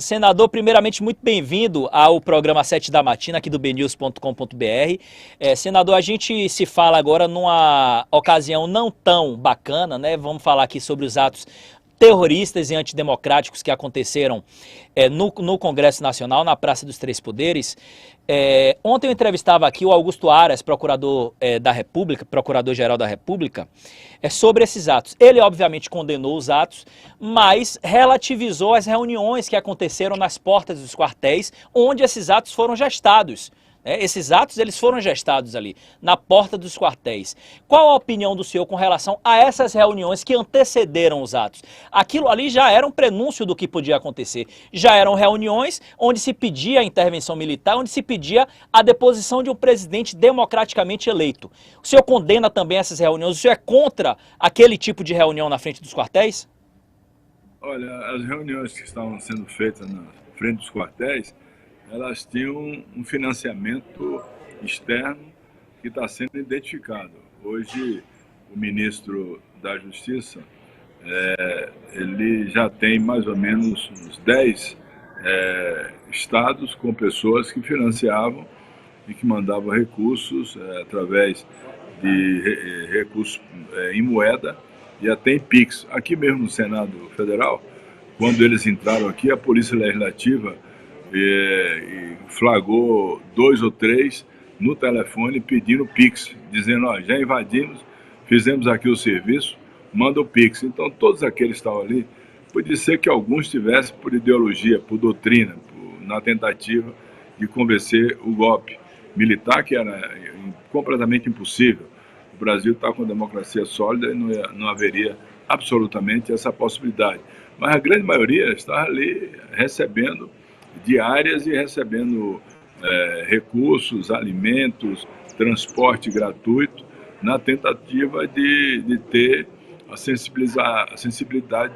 Senador, primeiramente, muito bem-vindo ao programa 7 da Matina, aqui do bnews.com.br. Senador, a gente se fala agora numa ocasião não tão bacana, né? Vamos falar aqui sobre os atos terroristas e antidemocráticos que aconteceram no Congresso Nacional, na Praça dos Três Poderes. Ontem eu entrevistava aqui o Augusto Aras, procurador da República, procurador-geral da República, sobre esses atos. Ele, obviamente, condenou os atos, mas relativizou as reuniões que aconteceram nas portas dos quartéis, onde esses atos foram gestados. Esses atos eles foram gestados ali, na porta dos quartéis. Qual a opinião do senhor com relação a essas reuniões que antecederam os atos? Aquilo ali já era um prenúncio do que podia acontecer. Já eram reuniões onde se pedia a intervenção militar, onde se pedia a deposição de um presidente democraticamente eleito. O senhor condena também essas reuniões? O senhor é contra aquele tipo de reunião na frente dos quartéis? Olha, as reuniões que estavam sendo feitas na frente dos quartéis, elas tinham um financiamento externo que está sendo identificado. Hoje, o ministro da Justiça, ele já tem mais ou menos uns 10 estados com pessoas que financiavam e que mandavam recursos através de recursos em moeda e até em Pix. Aqui mesmo no Senado Federal, quando eles entraram aqui, a Polícia Legislativa e flagrou 2 ou 3 no telefone pedindo Pix, dizendo, já invadimos, fizemos aqui o serviço, manda o Pix. Então todos aqueles que estavam ali, podia ser que alguns tivessem por ideologia, por doutrina, na tentativa de convencer o golpe militar, que era completamente impossível. O Brasil está com a democracia sólida e não haveria absolutamente essa possibilidade. Mas a grande maioria está ali recebendo diárias e recebendo recursos, alimentos, transporte gratuito, na tentativa de ter a sensibilidade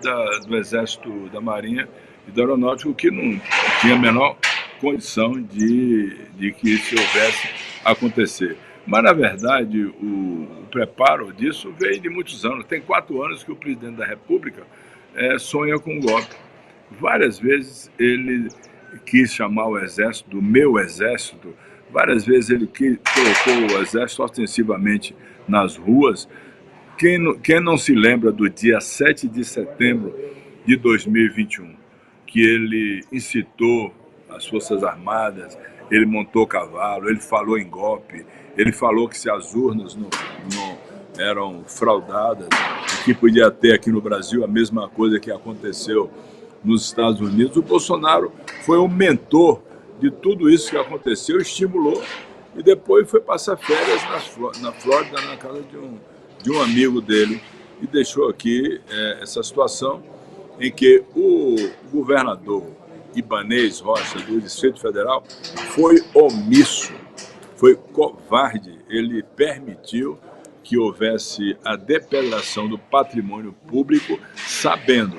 do Exército, da Marinha e da Aeronáutica, que não tinha a menor condição de que isso houvesse acontecer. Mas, na verdade, o preparo disso veio de muitos anos. Tem 4 anos que o presidente da República sonha com o golpe. Várias vezes ele quis chamar o Exército do meu Exército, várias vezes ele colocou o Exército ostensivamente nas ruas. Quem não se lembra do dia 7 de setembro de 2021, que ele incitou as Forças Armadas, ele montou cavalo, ele falou em golpe, ele falou que se as urnas não eram fraudadas, que podia ter aqui no Brasil a mesma coisa que aconteceu nos Estados Unidos. O Bolsonaro foi o mentor de tudo isso que aconteceu, estimulou, e depois foi passar férias na Flórida, na casa de um amigo dele, e deixou aqui essa situação em que o governador Ibanez Rocha, do Distrito Federal, foi omisso, foi covarde. Ele permitiu que houvesse a depredação do patrimônio público, sabendo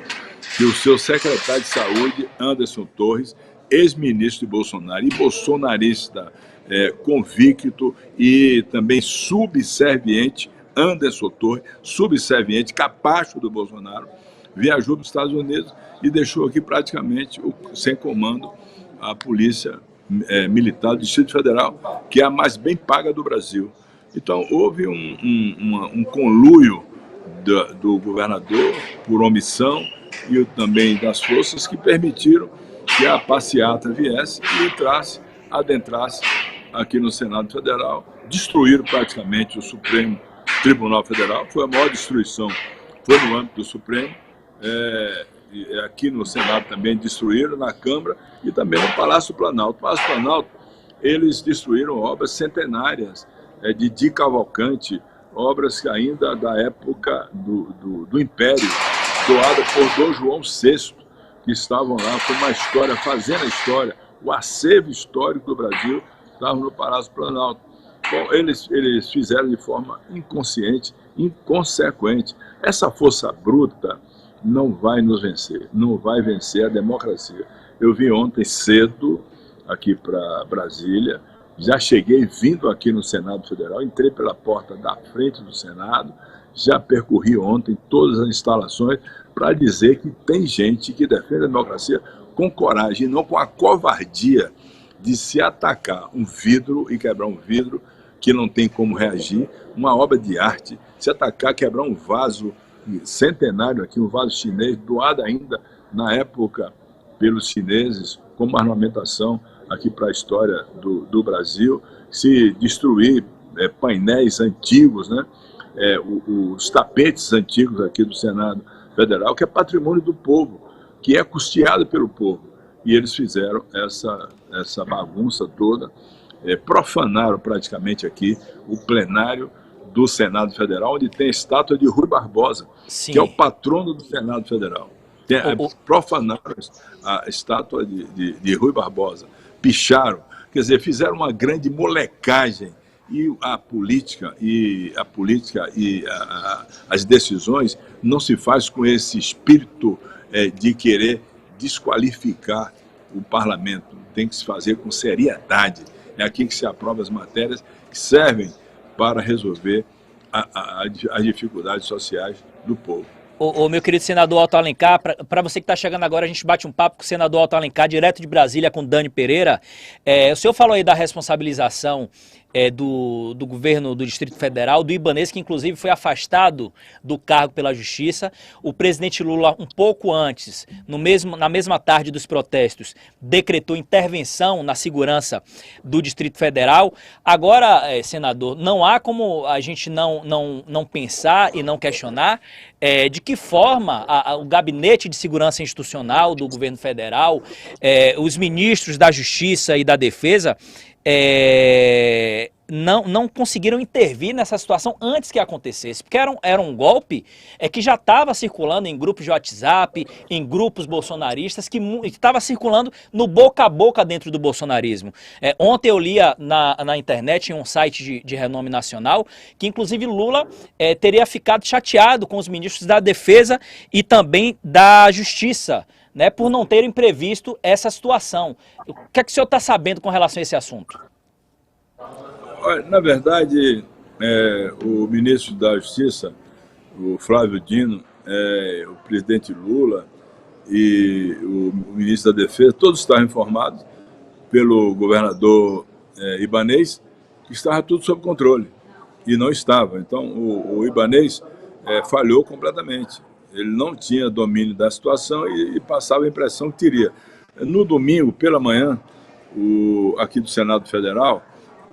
que o seu secretário de Saúde, Anderson Torres, ex-ministro de Bolsonaro e bolsonarista convicto e também subserviente, Anderson Torres, subserviente, capacho do Bolsonaro, viajou para os Estados Unidos e deixou aqui praticamente sem comando a polícia militar do Distrito Federal, que é a mais bem paga do Brasil. Então houve um conluio do governador por omissão e também das forças que permitiram que a passeata viesse e adentrasse aqui no Senado Federal, destruíram praticamente o Supremo Tribunal Federal. Foi a maior destruição, foi no âmbito do Supremo, aqui no Senado também destruíram, na Câmara e também no Palácio Planalto. No Palácio Planalto, eles destruíram obras centenárias de Di Cavalcanti, obras que ainda da época do Império, doada por Dom João VI, que estavam lá com uma história, fazendo a história, o acervo histórico do Brasil, estavam no Palácio Planalto. Bom, eles fizeram de forma inconsciente, inconsequente. Essa força bruta não vai nos vencer, não vai vencer a democracia. Eu vim ontem cedo aqui para Brasília, já cheguei vindo aqui no Senado Federal, entrei pela porta da frente do Senado, já percorri ontem todas as instalações para dizer que tem gente que defende a democracia com coragem, não com a covardia de se atacar um vidro e quebrar um vidro que não tem como reagir, uma obra de arte, se atacar, quebrar um vaso centenário aqui, um vaso chinês, doado ainda na época pelos chineses, como ornamentação aqui para a história do Brasil, se destruir painéis antigos, né? Os tapetes antigos aqui do Senado Federal, que é patrimônio do povo, que é custeado pelo povo. E eles fizeram essa bagunça toda, profanaram praticamente aqui o plenário do Senado Federal, onde tem a estátua de Rui Barbosa, Sim. que é o patrono do Senado Federal. Profanaram a estátua de Rui Barbosa, picharam, quer dizer, fizeram uma grande molecagem. E a política e as decisões não se faz com esse espírito de querer desqualificar o parlamento. Tem que se fazer com seriedade. É aqui que se aprova as matérias que servem para resolver as dificuldades sociais do povo. Ô, meu querido senador Otto Alencar, para você que está chegando agora, a gente bate um papo com o senador Otto Alencar, direto de Brasília, com Dani Pereira. O senhor falou aí da responsabilização do governo do Distrito Federal, do Ibanez, que inclusive foi afastado do cargo pela Justiça. O presidente Lula, um pouco antes, na mesma tarde dos protestos, decretou intervenção na segurança do Distrito Federal. Agora, senador, não há como a gente não pensar e não questionar de que forma o Gabinete de Segurança Institucional do governo federal, os ministros da Justiça e da Defesa, não conseguiram intervir nessa situação antes que acontecesse, porque era um golpe que já estava circulando em grupos de WhatsApp, em grupos bolsonaristas, que estava circulando no boca a boca dentro do bolsonarismo. Ontem eu lia na internet, em um site de renome nacional, que inclusive Lula teria ficado chateado com os ministros da Defesa e também da Justiça, né, por não terem previsto essa situação. O que é que o senhor está sabendo com relação a esse assunto? Na verdade, o ministro da Justiça, o Flávio Dino, o presidente Lula e o ministro da Defesa, todos estavam informados pelo governador Ibanez que estava tudo sob controle, e não estava. Então, o Ibanez falhou completamente. Ele não tinha domínio da situação e passava a impressão que teria. No domingo, pela manhã, aqui do Senado Federal,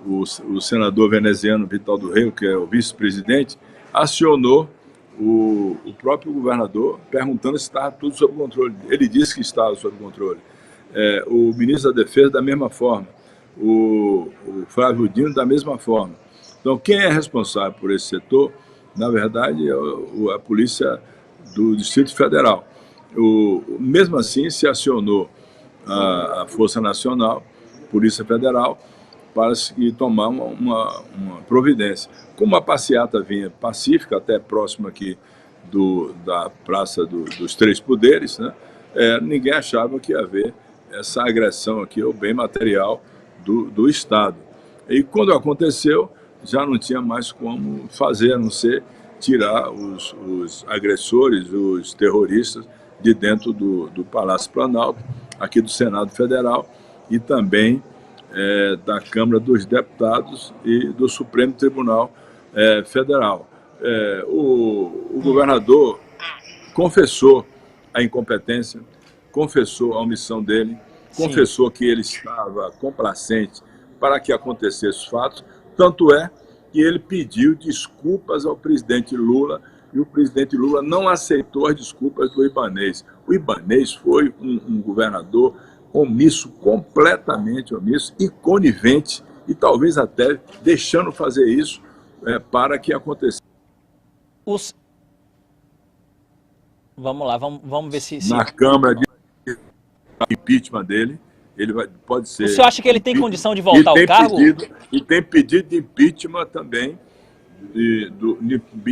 o senador veneziano Vital do Rego, que é o vice-presidente, acionou o próprio governador perguntando se estava tudo sob controle. Ele disse que estava sob controle. O ministro da Defesa, da mesma forma. O Flávio Dino, da mesma forma. Então, quem é responsável por esse setor, na verdade, é a Polícia do Distrito Federal. Mesmo assim, se acionou a Força Nacional, Polícia Federal, para tomar uma providência. Como a passeata vinha pacífica, até próximo aqui da Praça dos Três Poderes, né, ninguém achava que ia haver essa agressão aqui ao bem material do Estado. E quando aconteceu, já não tinha mais como fazer, a não ser tirar os agressores, os terroristas, de dentro do Palácio Planalto, aqui do Senado Federal, e também da Câmara dos Deputados e do Supremo Tribunal Federal. O governador confessou a incompetência, confessou a omissão dele, confessou que ele estava complacente para que acontecessem os fatos, tanto é que ele pediu desculpas ao presidente Lula, e o presidente Lula não aceitou as desculpas do Ibanez. O Ibanez foi um governador omisso, completamente omisso e conivente, e talvez até deixando fazer isso para que acontecesse. Vamos lá, vamos ver se... Na Câmara de impeachment dele, pode ser... O senhor acha que ele tem condição de voltar ao cargo? E tem pedido de impeachment também, de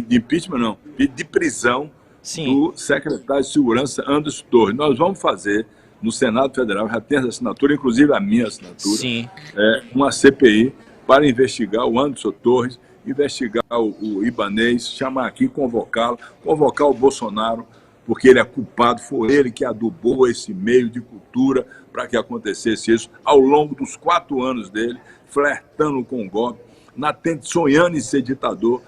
impeachment não, de prisão. Sim. Do secretário de Segurança, Anderson Torres. Nós vamos fazer no Senado Federal, já tem essa assinatura, inclusive a minha assinatura, sim, uma CPI para investigar o Anderson Torres, investigar o Ibanez, chamar aqui, convocar o Bolsonaro porque ele é culpado, foi ele que adubou esse meio de cultura para que acontecesse isso ao longo dos 4 anos dele, flertando com o golpe, sonhando em ser ditador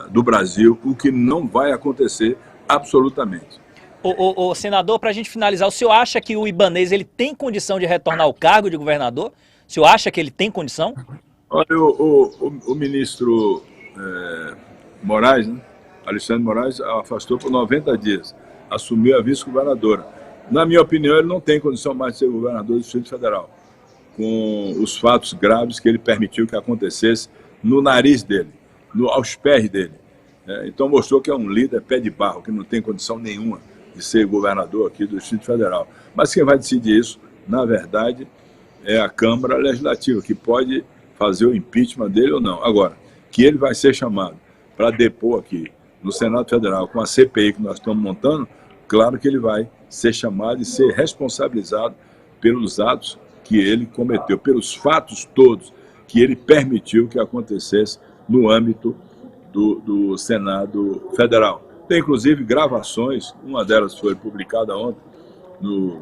do Brasil, o que não vai acontecer absolutamente. O senador, para a gente finalizar, o senhor acha que o Ibanez ele tem condição de retornar ao cargo de governador? O senhor acha que ele tem condição? Olha, o ministro Moraes, né? Alexandre Moraes, afastou por 90 dias, assumiu a vice-governadora. Na minha opinião, ele não tem condição mais de ser governador do Distrito Federal, com os fatos graves que ele permitiu que acontecesse no nariz dele, aos pés dele. Então mostrou que é um líder pé de barro, que não tem condição nenhuma de ser governador aqui do Distrito Federal. Mas quem vai decidir isso, na verdade, é a Câmara Legislativa, que pode fazer o impeachment dele ou não. Agora, que ele vai ser chamado para depor aqui no Senado Federal com a CPI que nós estamos montando, claro que ele vai ser chamado e ser responsabilizado pelos atos que ele cometeu, pelos fatos todos que ele permitiu que acontecesse no âmbito do Senado Federal. Tem, inclusive, gravações, uma delas foi publicada ontem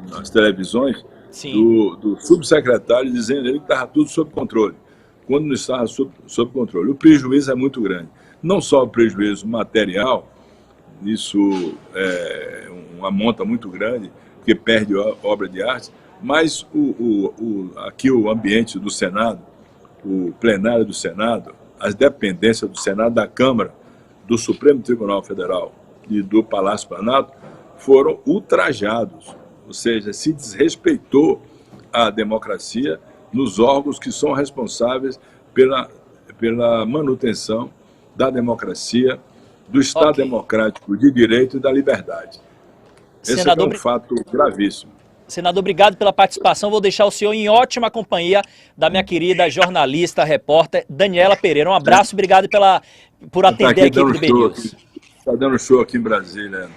nas televisões, do subsecretário dizendo ele que estava tudo sob controle, quando não estava sob controle. O prejuízo é muito grande. Não só o prejuízo material, isso é uma monta muito grande, que perde obra de arte, mas aqui o ambiente do Senado, o plenário do Senado, as dependências do Senado, da Câmara, do Supremo Tribunal Federal e do Palácio Planalto foram ultrajados, ou seja, se desrespeitou a democracia nos órgãos que são responsáveis pela manutenção da democracia, do Estado democrático de direito e da liberdade. Esse é um fato gravíssimo. Senador, obrigado pela participação. Vou deixar o senhor em ótima companhia da minha querida jornalista, repórter Daniela Pereira. Um abraço, obrigado por atender a equipe do BNews. Está dando show aqui em Brasília.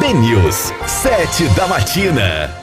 BNews, 7 da matina.